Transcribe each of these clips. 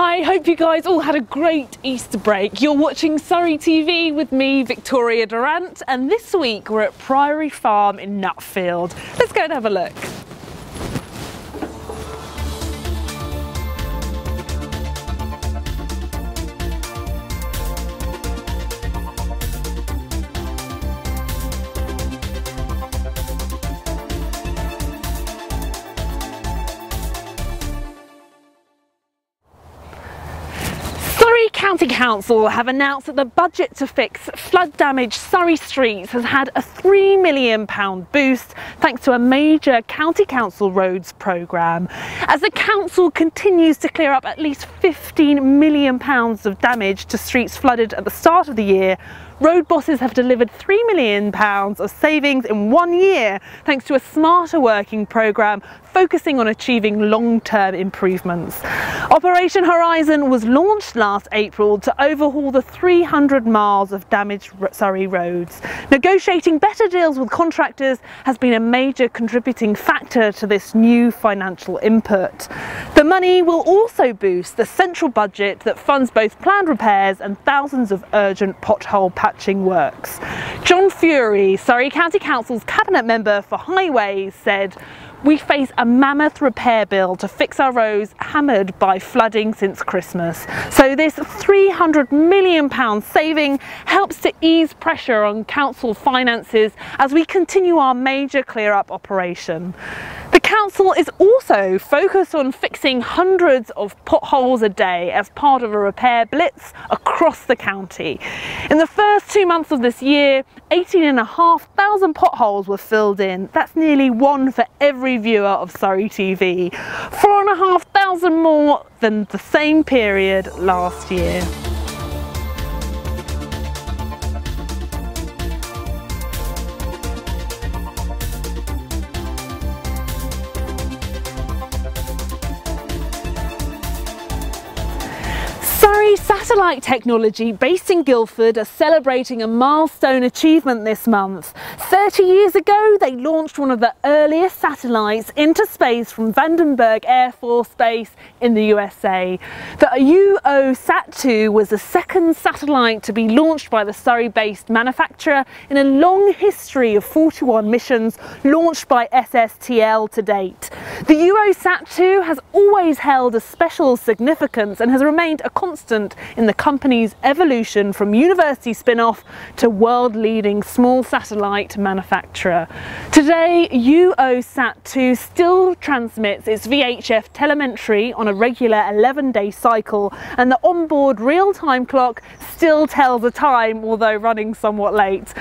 Hi, hope you guys all had a great Easter break. You're watching Surrey TV with me, Victoria Durant, and this week we're at Priory Farm in Nutfield. Let's go and have a look. County Council have announced that the budget to fix flood-damaged Surrey streets has had a £3 million boost thanks to a major County Council roads programme. As the council continues to clear up at least £15 million of damage to streets flooded at the start of the year, road bosses have delivered £3 million of savings in 1 year thanks to a smarter working programme focusing on achieving long-term improvements. Operation Horizon was launched last April to overhaul the 300 miles of damaged Surrey roads. Negotiating better deals with contractors has been a major contributing factor to this new financial input. The money will also boost the central budget that funds both planned repairs and thousands of urgent pothole patching works. John Fury, Surrey County Council's Cabinet Member for Highways, said, "We face a mammoth repair bill to fix our roads hammered by flooding since Christmas. So this £300 million saving helps to ease pressure on council finances as we continue our major clear-up operation." The council is also focused on fixing hundreds of potholes a day as part of a repair blitz across the county. In the first 2 months of this year, 18,500 potholes were filled in. That's nearly one for every viewer of Surrey TV, 4,500 more than the same period last year. Surrey Satellite Technology, based in Guildford, are celebrating a milestone achievement this month. 30 years ago, they launched one of the earliest satellites into space from Vandenberg Air Force Base in the USA. The UO-Sat-2 was the second satellite to be launched by the Surrey-based manufacturer in a long history of 41 missions launched by SSTL to date. The UO-Sat-2 has always held a special significance and has remained a constant in the company's evolution from university spin-off to world-leading small satellite manufacturer. Today, UO-Sat-2 still transmits its VHF telemetry on a regular 11-day cycle, and the onboard real-time clock still tells the time, although running somewhat late.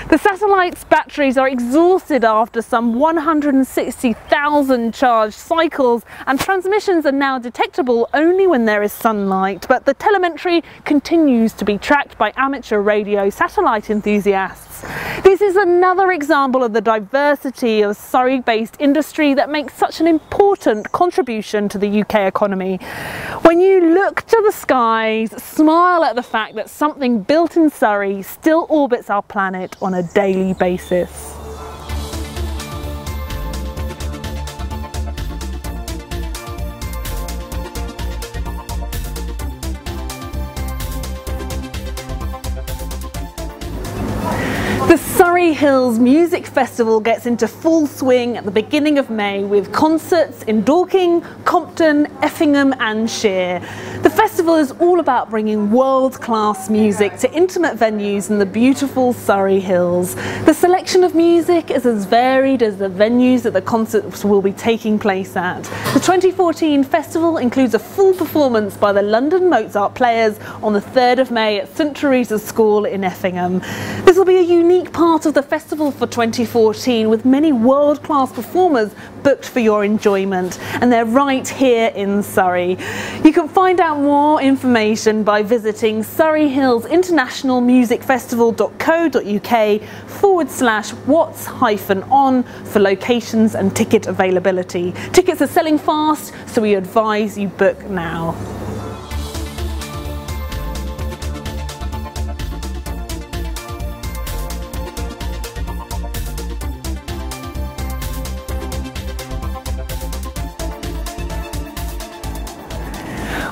The satellite's batteries are exhausted after some 160,000 charged cycles, and transmissions are now detectable only when there is sunlight, but the telemetry continues to be tracked by amateur radio satellite enthusiasts. This is another example of the diversity of Surrey-based industry that makes such an important contribution to the UK economy. When you look to the skies, smile at the fact that something built in Surrey still orbits our planet on a daily basis. The Surrey Hills Music Festival gets into full swing at the beginning of May with concerts in Dorking, Compton, Effingham and Sheer. The festival is all about bringing world-class music to intimate venues in the beautiful Surrey Hills. The selection of music is as varied as the venues that the concerts will be taking place at. The 2014 festival includes a full performance by the London Mozart Players on the 3rd of May at St Teresa's School in Effingham. This will be a unique part of the festival for 2014 with many world-class performers booked for your enjoyment, and they're right here in Surrey. You can find out more information by visiting surreyhillsinternationalmusicfestival.co.uk/what's-on for locations and ticket availability. Tickets are selling fast, so we advise you book now.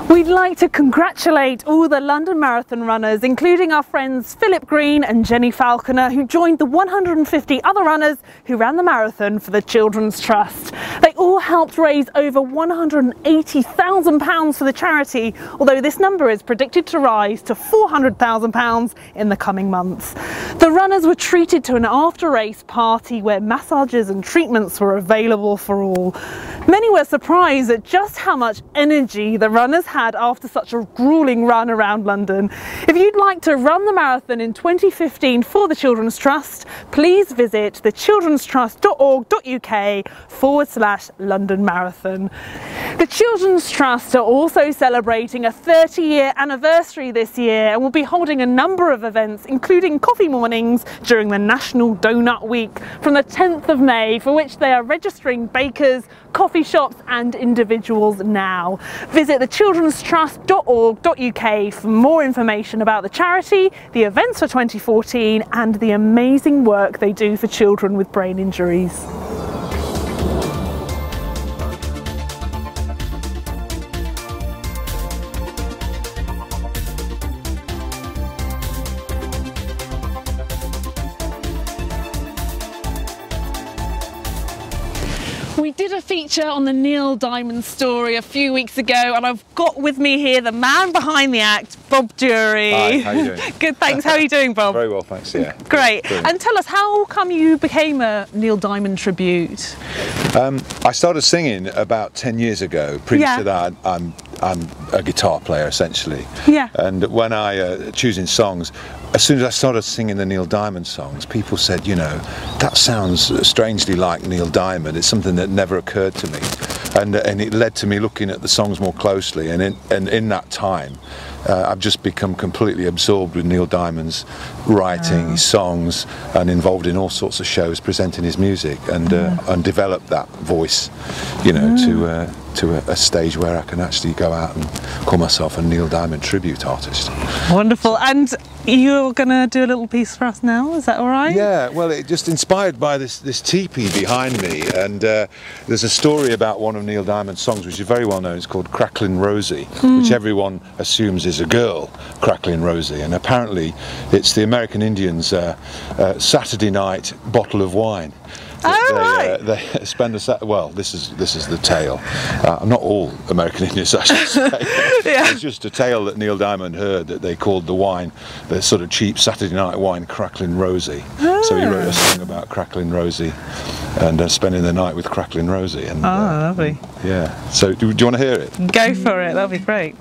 We'd like to congratulate all the London Marathon runners, including our friends Philip Green and Jenny Falconer, who joined the 150 other runners who ran the marathon for the Children's Trust. They all helped raise over £180,000 for the charity, although this number is predicted to rise to £400,000 in the coming months. The runners were treated to an after-race party where massages and treatments were available for all. Many were surprised at just how much energy the runners had after such a grueling run around London. If you'd like to run the marathon in 2015 for the Children's Trust, please visit thechildrenstrust.org.uk/London Marathon. The Children's Trust are also celebrating a 30-year anniversary this year and will be holding a number of events, including coffee mornings during the National Donut Week from the 10th of May, for which they are registering bakers, coffee shops and individuals now. Visit thechildrenstrust.org.uk for more information about the charity, the events for 2014 and the amazing work they do for children with brain injuries. We did a feature on the Neil Diamond story a few weeks ago, and I've got with me here the man behind the act, Bob Dury. Hi, how are you doing? Good, thanks. How are you doing, Bob? Very well, thanks, yeah. Great. Brilliant. And tell us, how come you became a Neil Diamond tribute? I started singing about 10 years ago. Previous to that, I'm a guitar player, essentially. Yeah. And when I choosing songs, as soon as I started singing the Neil Diamond songs, people said, you know, that sounds strangely like Neil Diamond. It's something that never occurred to me. And it led to me looking at the songs more closely. And in that time, I've just become completely absorbed with Neil Diamond's writing, his songs, and involved in all sorts of shows presenting his music, and developed that voice, you know, to a stage where I can actually go out and call myself a Neil Diamond tribute artist. Wonderful. And you're going to do a little piece for us now, is that all right? Yeah, well, it just inspired by this teepee behind me, and there's a story about one of Neil Diamond's songs which is very well known. It's called Cracklin' Rosie, which everyone assumes is a girl, Cracklin' Rosie, and apparently it's the American Indians' Saturday night bottle of wine. They spend well, this is the tale. Not all American Indians, I should say. Yeah. It's just a tale that Neil Diamond heard, that they called the wine, the sort of cheap Saturday night wine, Cracklin' Rosie. So he wrote a song about Cracklin' Rosie and spending the night with Cracklin' Rosie. And, lovely. Yeah. So do you want to hear it? Go for it. That'll be great.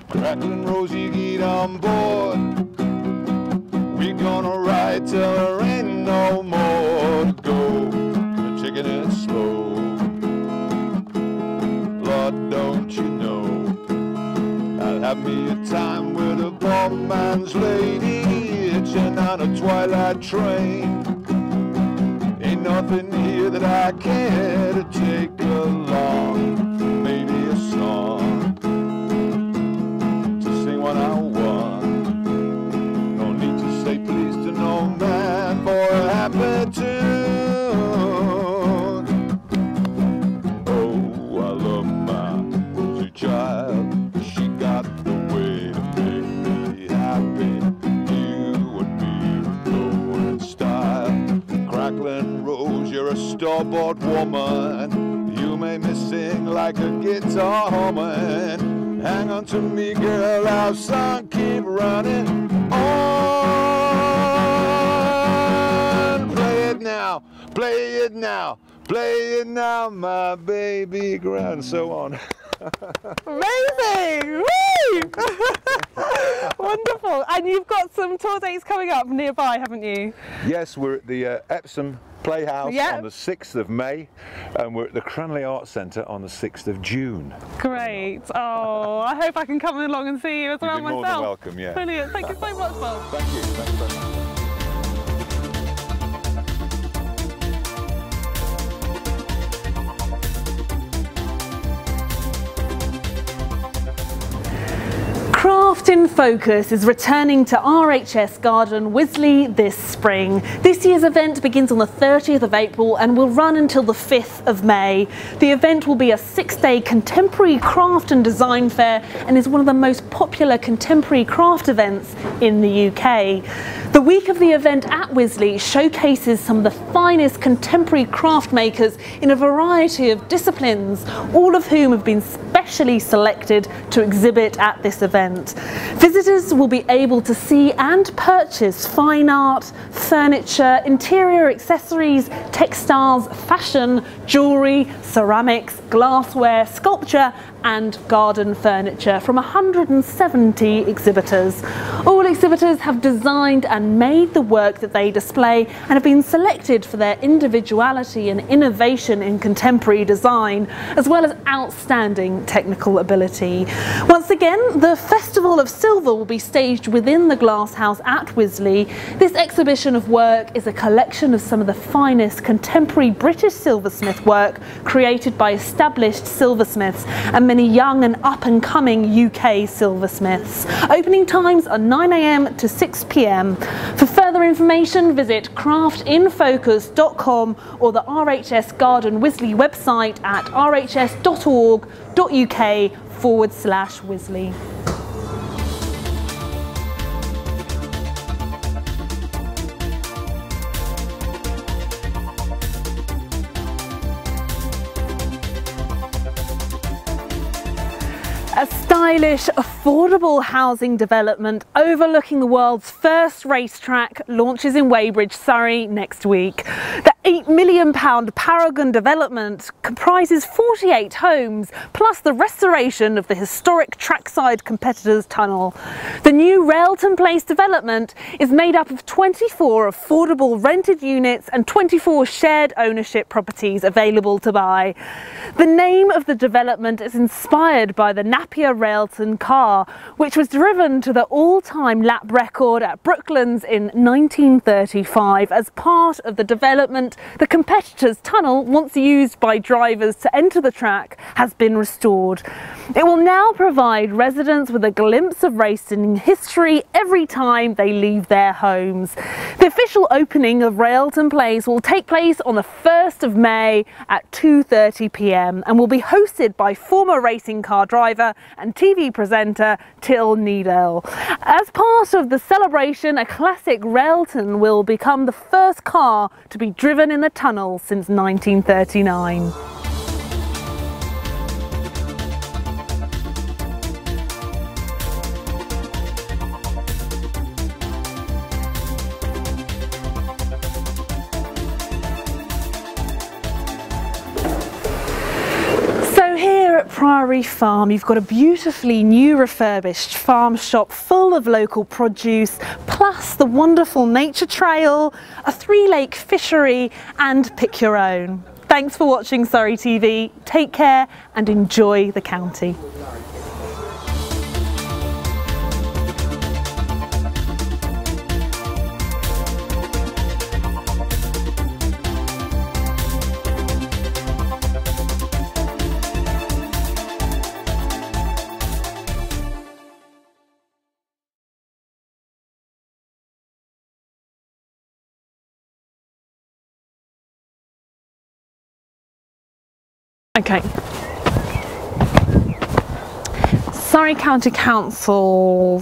Cracklin' Rosie, get on board. We're gonna ride till there ain't no more to go. We're taking it slow. Lord, don't you know, I'll have me a time with a poor man's lady, hitching on a twilight train. Ain't nothing here that I care to take along. Maybe a song to sing when I want. Say please to no man for a happy tune. Oh, I love my Rosie child. She got the way to make me happy. You and me are going style. Cracklin' Rose, you're a store-bought woman. You made me sing like a guitar humming. Hang on to me, girl, our song keep running on. Play it now, play it now, play it now, my baby girl, and so on. Amazing! Woo! Wonderful. And you've got some tour dates coming up nearby, haven't you? Yes, we're at the Epsom Playhouse on the 6th of May, and we're at the Cranley Arts Centre on the 6th of June. Great. Oh, I hope I can come along and see you as well myself. You're more than welcome, yeah. Brilliant. Thank you so much, Bob. Thank you. Thanks very much. Crafted in Focus is returning to RHS Garden Wisley this spring. This year's event begins on the 30th of April and will run until the 5th of May. The event will be a 6-day contemporary craft and design fair and is one of the most popular contemporary craft events in the UK. The week of the event at Wisley showcases some of the finest contemporary craft makers in a variety of disciplines, all of whom have been specially selected to exhibit at this event. Visitors will be able to see and purchase fine art, furniture, interior accessories, textiles, fashion, jewellery, ceramics, glassware, sculpture and garden furniture from 170 exhibitors. All exhibitors have designed and made the work that they display and have been selected for their individuality and innovation in contemporary design, as well as outstanding technical ability. Once again, the Festival of Silver will be staged within the Glass House at Wisley. This exhibition of work is a collection of some of the finest contemporary British silversmith work created by established silversmiths and many young and up-and-coming UK silversmiths. Opening times are 9 AM to 6 PM. For further information, visit craftinfocus.com or the RHS Garden Wisley website at rhs.org.uk/Wisley. A stylish, affordable housing development overlooking the world's first racetrack launches in Weybridge, Surrey next week. The £8 million Paragon development comprises 48 homes, plus the restoration of the historic trackside competitors tunnel. The new Railton Place development is made up of 24 affordable rented units and 24 shared ownership properties available to buy. The name of the development is inspired by the Napier Railton car, which was driven to the all-time lap record at Brooklands in 1935. As part of the development, the competitors' tunnel, once used by drivers to enter the track, has been restored. It will now provide residents with a glimpse of racing history every time they leave their homes. The official opening of Railton Place will take place on the 1st of May at 2:30 PM and will be hosted by former racing car driver and TV presenter Till Needell. As part of the celebration, a classic Railton will become the first car to be driven in the tunnel since 1939. Here at Priory Farm, you've got a beautifully new refurbished farm shop full of local produce, plus the wonderful nature trail, a 3-lake fishery and pick your own. Thanks for watching Surrey TV. Take care and enjoy the county. Okay. Surrey County Council